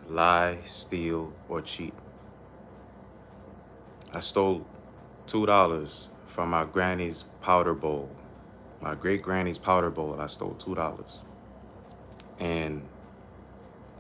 lie, steal, or cheat. I stole $2 from my granny's powder bowl. My great granny's powder bowl. I stole $2. And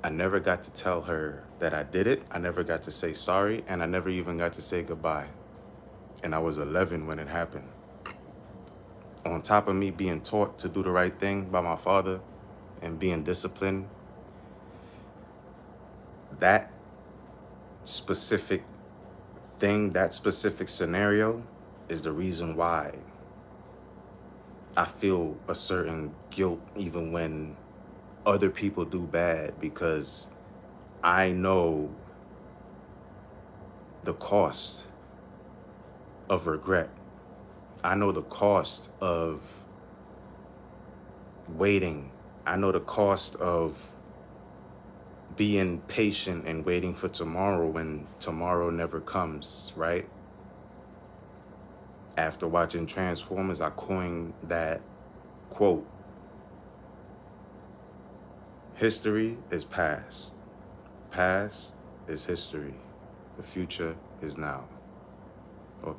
I never got to tell her that I did it. I never got to say sorry, and I never even got to say goodbye. And I was 11 when it happened. On top of me being taught to do the right thing by my father and being disciplined, that specific thing, that specific scenario is the reason why I feel a certain guilt even when other people do bad, because I know the cost of regret. I know the cost of waiting. I know the cost of being patient and waiting for tomorrow when tomorrow never comes, right? After watching Transformers, I coined that quote: history is past. Past is history. The future is now. Or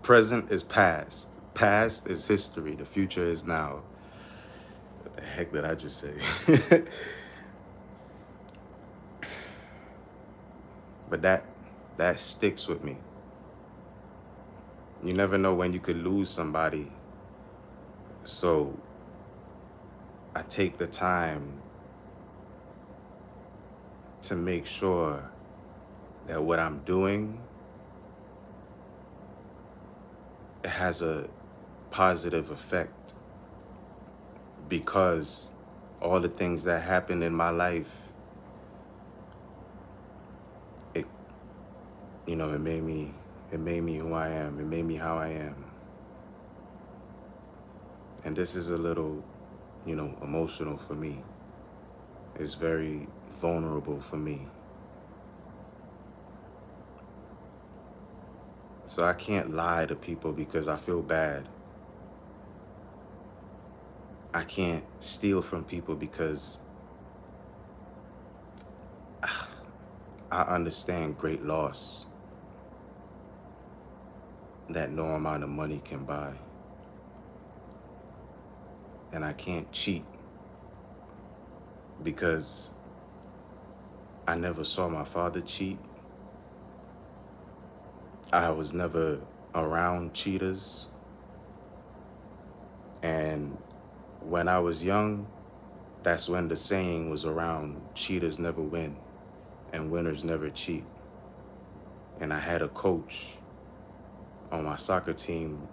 present is past. Past is history. The future is now. What the heck did I just say? But that sticks with me. You never know when you could lose somebody. So I take the time to make sure that what I'm doing, it has a positive effect, because all the things that happened in my life, it made me who I am. It made me how I am. And this is a little, emotional for me. It's very vulnerable for me. So I can't lie to people because I feel bad. I can't steal from people because I understand great loss that no amount of money can buy. And I can't cheat because I never saw my father cheat. I was never around cheaters. And when I was young, that's when the saying was around: cheaters never win and winners never cheat. And I had a coach on my soccer team,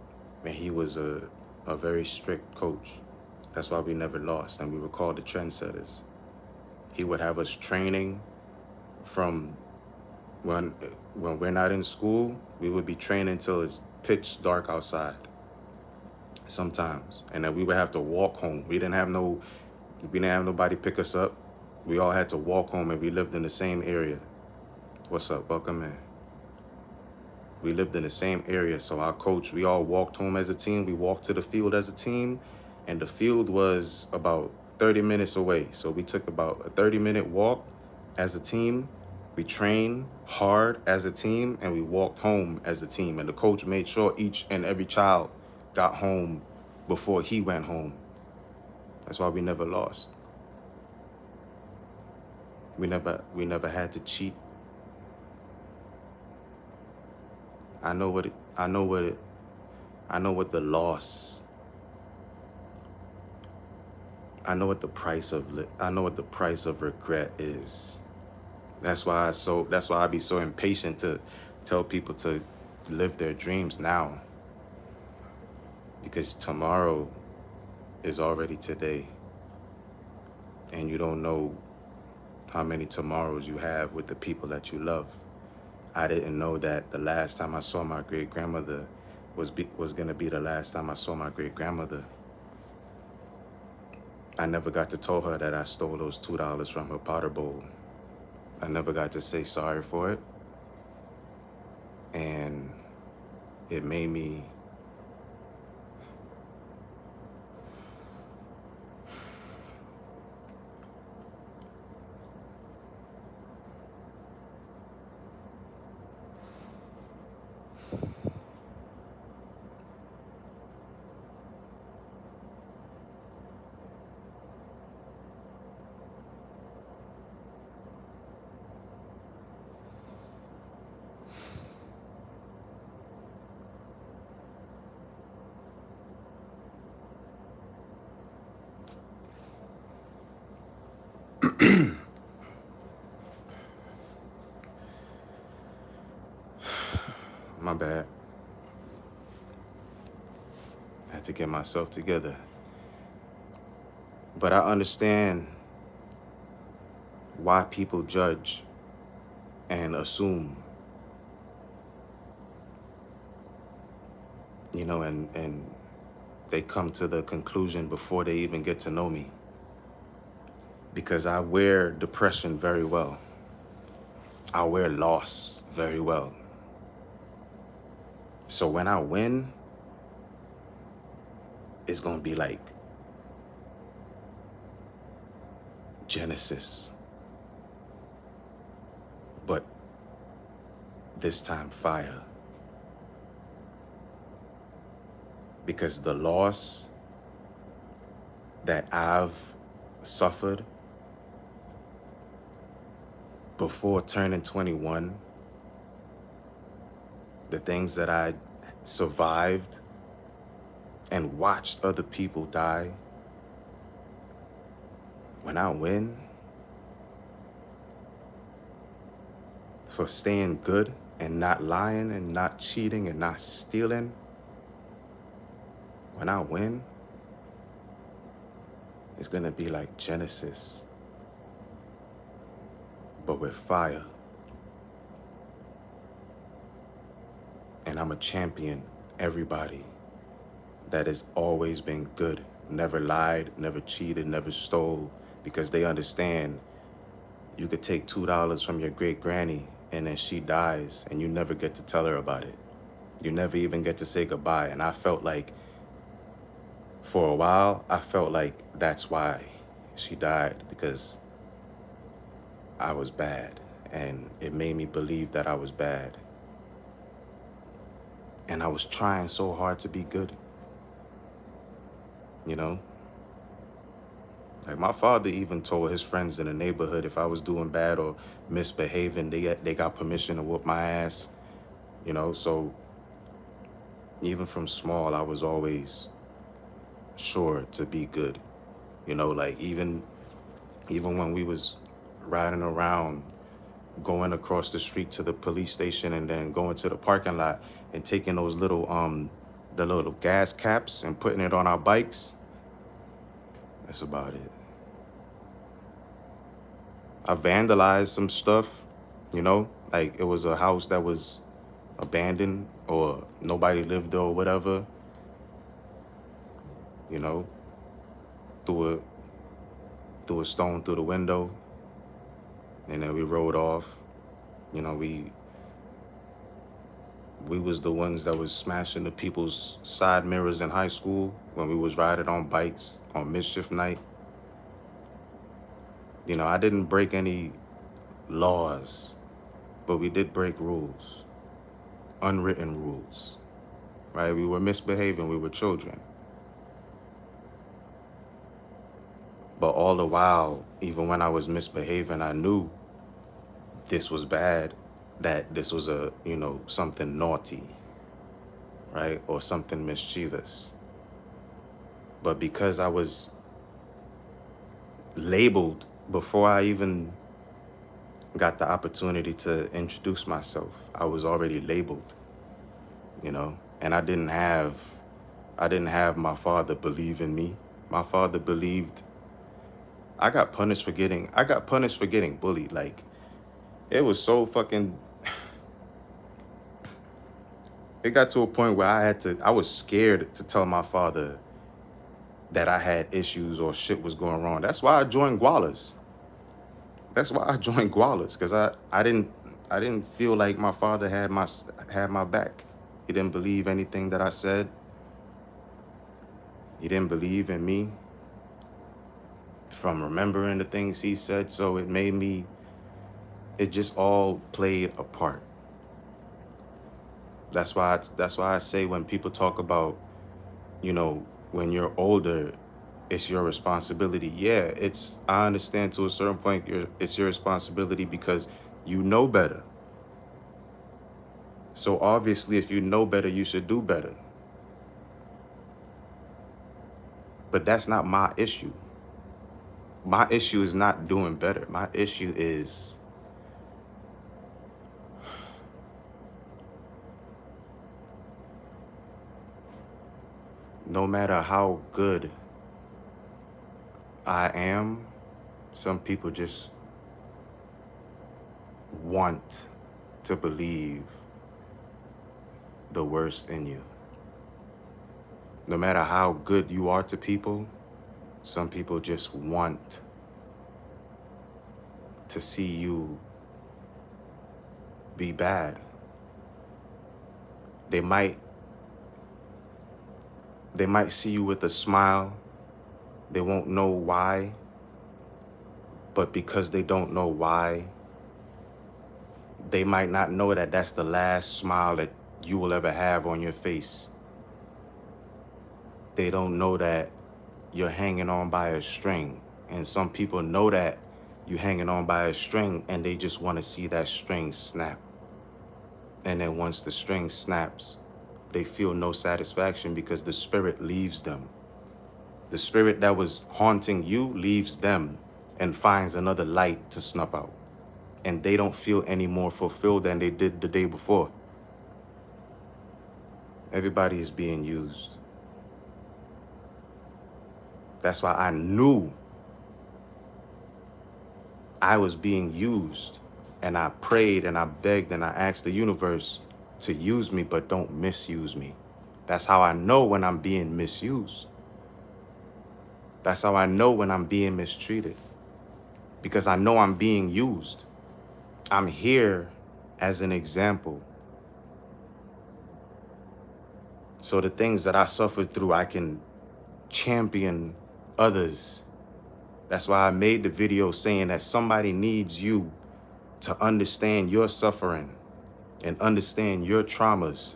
and he was a very strict coach. That's why we never lost, and we were called the trendsetters. He would have us training from when we're not in school. We would be training till it's pitch dark outside sometimes, and then we would have to walk home. We didn't have nobody pick us up. We all had to walk home, and we lived in the same area. What's up? Welcome in. We lived in the same area, so our coach, we all walked home as a team. We walked to the field as a team, and the field was about 30 minutes away. So we took about a 30-minute walk as a team. We trained hard as a team, and we walked home as a team. And the coach made sure each and every child got home before he went home. That's why we never lost. We never had to cheat. I know what the loss. I know what the price of regret is. That's why I be so impatient to tell people to live their dreams now. Because tomorrow is already today. And you don't know how many tomorrows you have with the people that you love. I didn't know that the last time I saw my great-grandmother was gonna be the last time I saw my great-grandmother. I never got to tell her that I stole those $2 from her powder bowl. I never got to say sorry for it. And it made me My bad. I had to get myself together. But I understand why people judge and assume, and they come to the conclusion before they even get to know me. Because I wear depression very well. I wear loss very well. So when I win, it's gonna be like Genesis. But this time fire. Because the loss that I've suffered before turning 21, the things that I survived and watched other people die, when I win, for staying good and not lying and not cheating and not stealing, when I win, it's gonna be like Genesis, but with fire. And I'm a champion everybody that has always been good, never lied, never cheated, never stole, because they understand you could take $2 from your great granny and then she dies and you never get to tell her about it. You never even get to say goodbye. And I felt like, for a while, I felt like that's why she died, because I was bad and it made me believe that I was bad. And I was trying so hard to be good, you know? Like my father even told his friends in the neighborhood if I was doing bad or misbehaving, they got permission to whoop my ass, So even from small, I was always sure to be good, like even when we was riding around, going across the street to the police station and then going to the parking lot and taking those little the little gas caps and putting it on our bikes. That's about it. I vandalized some stuff, like it was a house that was abandoned or nobody lived there or whatever, threw a stone through the window, and then we rode off. We was the ones that was smashing the people's side mirrors in high school when we was riding on bikes on mischief night. I didn't break any laws, but we did break rules, unwritten rules, right? We were misbehaving, we were children. But all the while, even when I was misbehaving, I knew this was bad, that this was something naughty, right? Or something mischievous. But because I was labeled before I even got the opportunity to introduce myself, I was already labeled, and I didn't have my father believe in me. My father believed. I got punished for getting bullied. Like, it was so fucking, it got to a point where I was scared to tell my father that I had issues or shit was going wrong. That's why I joined Gualas. Because I didn't feel like my father had my back. He didn't believe anything that I said. He didn't believe in me from remembering the things he said. So it just all played a part. That's why I say when people talk about, when you're older, it's your responsibility. Yeah, I understand to a certain point, it's your responsibility because you know better. So obviously, if you know better, you should do better. But that's not my issue. My issue is not doing better. My issue is No matter how good I am, some people just want to believe the worst in you. No matter how good you are to people, some people just want to see you be bad. They might see you with a smile. They won't know why, but because they don't know why, they might not know that that's the last smile that you will ever have on your face. They don't know that you're hanging on by a string. And some people know that you're hanging on by a string and they just want to see that string snap. And then once the string snaps, they feel no satisfaction because the spirit leaves them. The spirit that was haunting you leaves them and finds another light to snuff out. And they don't feel any more fulfilled than they did the day before. Everybody is being used. That's why I knew I was being used. And I prayed and I begged and I asked the universe to use me, but don't misuse me. That's how I know when I'm being misused. That's how I know when I'm being mistreated. Because I know I'm being used. I'm here as an example. So the things that I suffered through, I can champion others. That's why I made the video saying that somebody needs you to understand your suffering and understand your traumas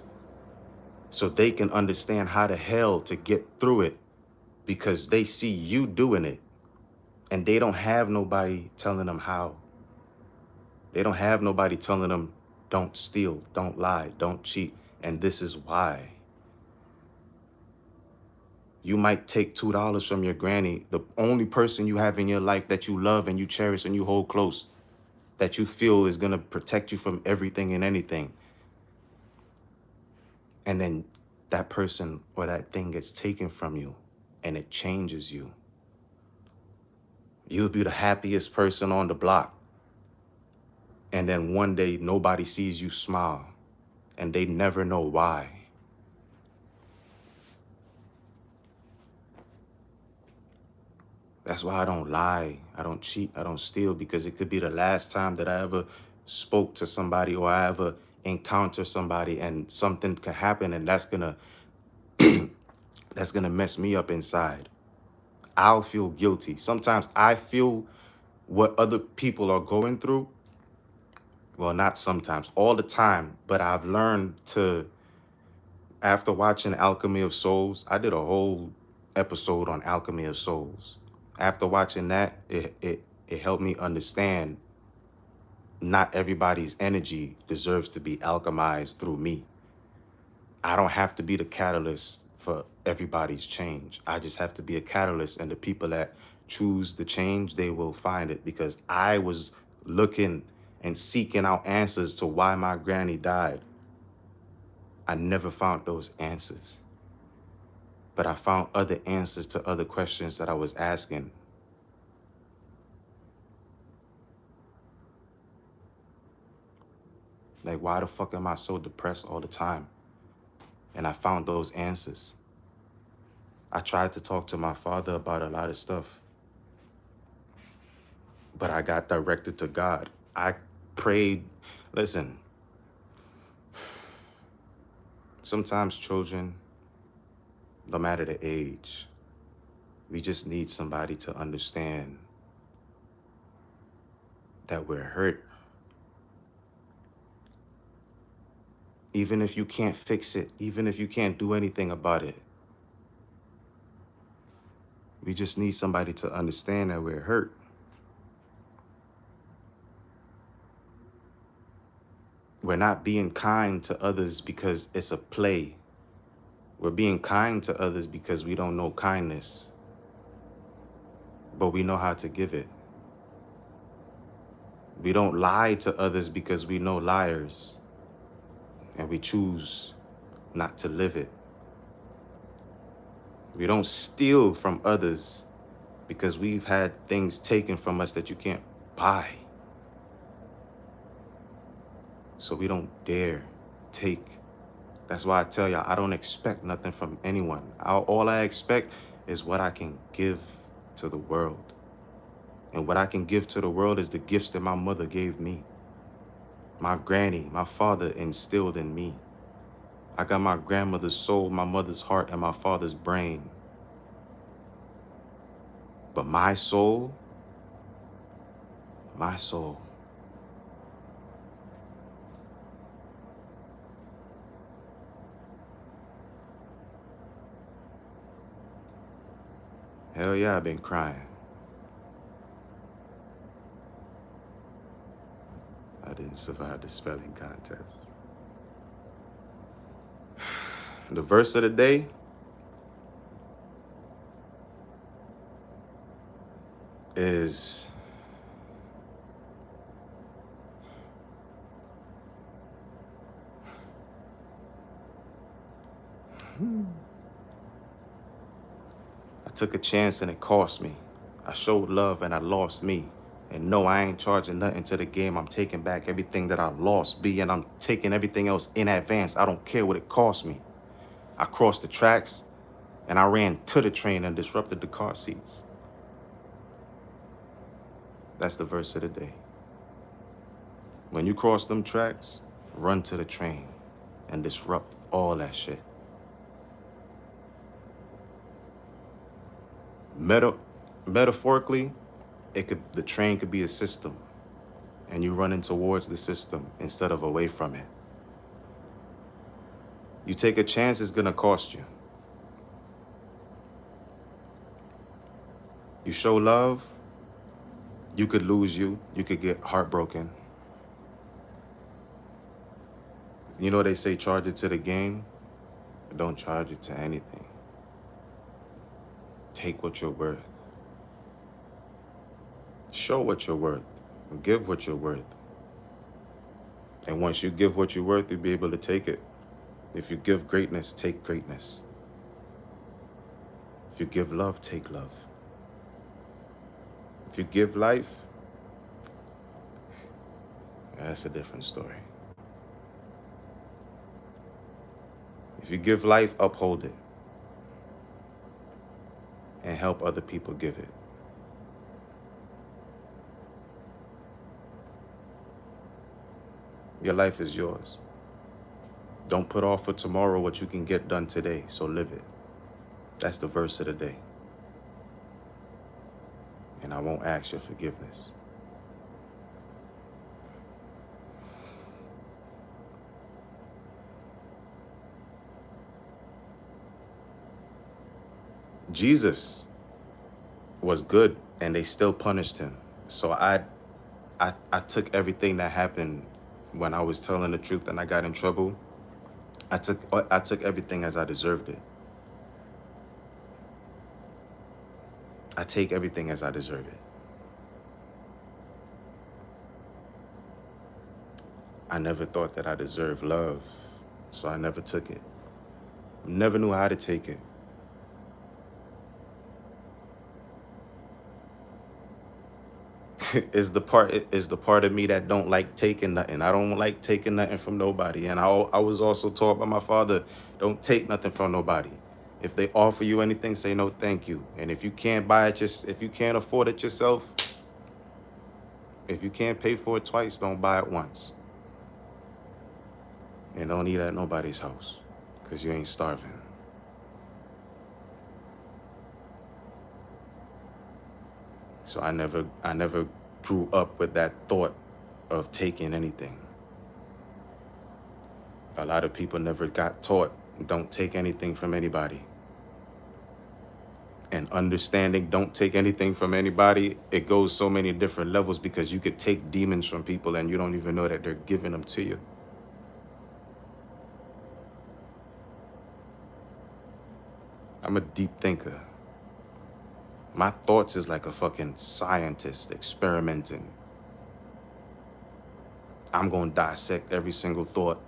so they can understand how the hell to get through it, because they see you doing it and they don't have nobody telling them how. They don't have nobody telling them, don't steal, don't lie, don't cheat, and this is why. You might take $2 from your granny, the only person you have in your life that you love and you cherish and you hold close, that you feel is gonna protect you from everything and anything. And then that person or that thing gets taken from you and it changes you. You'll be the happiest person on the block. And then one day nobody sees you smile and they never know why. That's why I don't lie, I don't cheat, I don't steal, because it could be the last time that I ever spoke to somebody or I ever encounter somebody, and something could happen and that's gonna mess me up inside. I'll feel guilty. Sometimes I feel what other people are going through. Well, not sometimes, all the time, but I've learned to, after watching Alchemy of Souls, I did a whole episode on Alchemy of Souls. After watching that, it helped me understand not everybody's energy deserves to be alchemized through me. I don't have to be the catalyst for everybody's change. I just have to be a catalyst, and the people that choose the change, they will find it, because I was looking and seeking out answers to why my granny died. I never found those answers. But I found other answers to other questions that I was asking. Like, why the fuck am I so depressed all the time? And I found those answers. I tried to talk to my father about a lot of stuff, but I got directed to God. I prayed. Listen, sometimes children, no matter the age, we just need somebody to understand that we're hurt. Even if you can't fix it, even if you can't do anything about it, we just need somebody to understand that we're hurt. We're not being kind to others because it's a play. We're being kind to others because we don't know kindness, but we know how to give it. We don't lie to others because we know liars, and we choose not to live it. We don't steal from others because we've had things taken from us that you can't buy. So we don't dare take. That's why I tell y'all, I don't expect nothing from anyone. All I expect is what I can give to the world. And what I can give to the world is the gifts that my mother gave me. My granny, my father instilled in me. I got my grandmother's soul, my mother's heart, and my father's brain. But my soul, hell yeah, I've been crying. I didn't survive the spelling contest. The verse of the day is I took a chance and it cost me. I showed love and I lost me. And no, I ain't charging nothing to the game. I'm taking back everything that I lost, B, and I'm taking everything else in advance. I don't care what it cost me. I crossed the tracks and I ran to the train and disrupted the car seats. That's the verse of the day. When you cross them tracks, run to the train and disrupt all that shit. Metaphorically, the train could be a system, and you running towards the system instead of away from it. You take a chance, it's gonna cost you. You show love, you could lose you could get heartbroken. You know they say charge it to the game, but don't charge it to anything. Take what you're worth. Show what you're worth. Give what you're worth. And once you give what you're worth, you'll be able to take it. If you give greatness, take greatness. If you give love, take love. If you give life, that's a different story. If you give life, uphold it. And help other people give it. Your life is yours. Don't put off for tomorrow what you can get done today, so live it. That's the verse of the day. And I won't ask your forgiveness. Jesus was good and they still punished him. So I took everything that happened when I was telling the truth and I got in trouble. I took everything as I deserved it. I take everything as I deserve it. I never thought that I deserved love, so I never took it. Never knew how to take it. is the part of me that don't like taking nothing. I don't like taking nothing from nobody. And I was also taught by my father, don't take nothing from nobody. If they offer you anything, say no thank you. And if you can't buy it, if you can't afford it yourself, if you can't pay for it twice, don't buy it once. And don't eat at nobody's house, because you ain't starving. So I never grew up with that thought of taking anything. A lot of people never got taught, don't take anything from anybody. And understanding don't take anything from anybody, it goes so many different levels because you could take demons from people and you don't even know that they're giving them to you. I'm a deep thinker. My thoughts is like a fucking scientist experimenting. I'm gonna dissect every single thought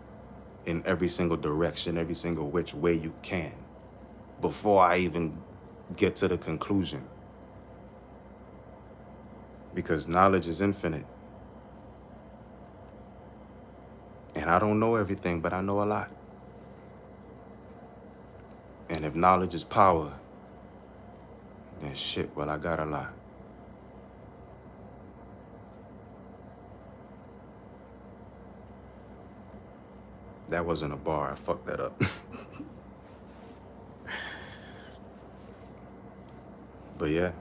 in every single direction, every single which way you can. before I even get to the conclusion. Because knowledge is infinite. And I don't know everything, but I know a lot. And if knowledge is power, then shit, well, I got a lot. That wasn't a bar. I fucked that up. But yeah,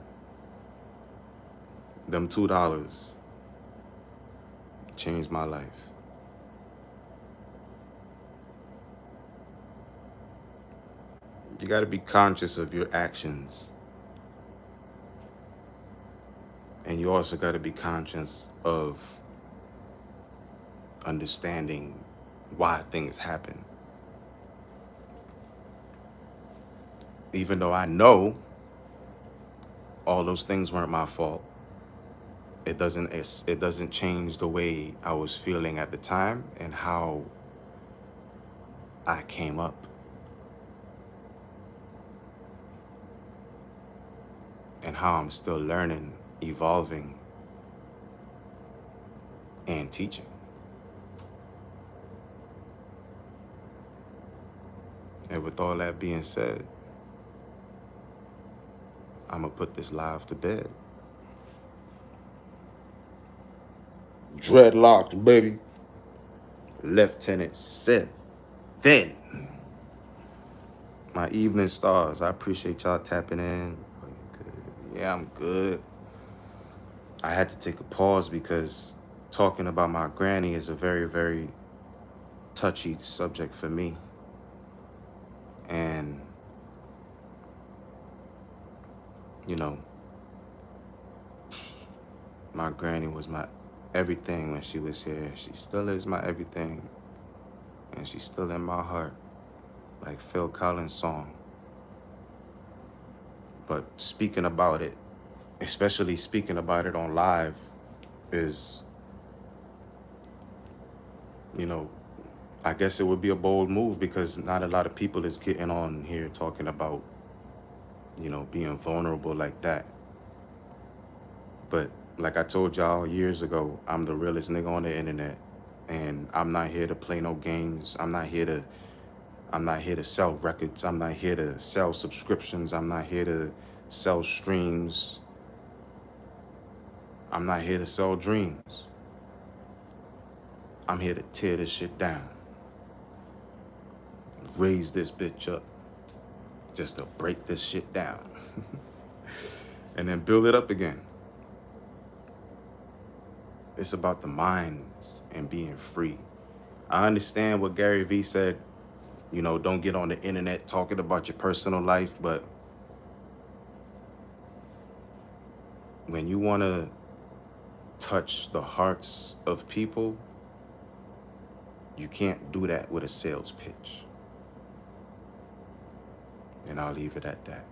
them $2 changed my life. You got to be conscious of your actions. And you also got to be conscious of understanding why things happen. Even though I know all those things weren't my fault, it doesn't change the way I was feeling at the time and how I came up. And how I'm still learning, evolving, and teaching. And with all that being said, I'm gonna put this live to bed. Dreadlocks, baby. Lieutenant Seth. Then. My evening stars, I appreciate y'all tapping in. Oh, you good? Yeah, I'm good. I had to take a pause because talking about my granny is a very, very touchy subject for me. And, you know, my granny was my everything when she was here. She still is my everything. And she's still in my heart. Like Phil Collins' song. But speaking about it, especially speaking about it on live, is, you know, I guess it would be a bold move because not a lot of people is getting on here talking about, you know, being vulnerable like that. But like I told y'all years ago, I'm the realest nigga on the internet. And I'm not here to play no games. I'm not here to sell records. I'm not here to sell subscriptions. I'm not here to sell streams. I'm not here to sell dreams. I'm here to tear this shit down. Raise this bitch up. Just to break this shit down. And then build it up again. It's about the minds and being free. I understand what Gary Vee said. You know, don't get on the internet talking about your personal life, but when you want to touch the hearts of people, you can't do that with a sales pitch. And I'll leave it at that.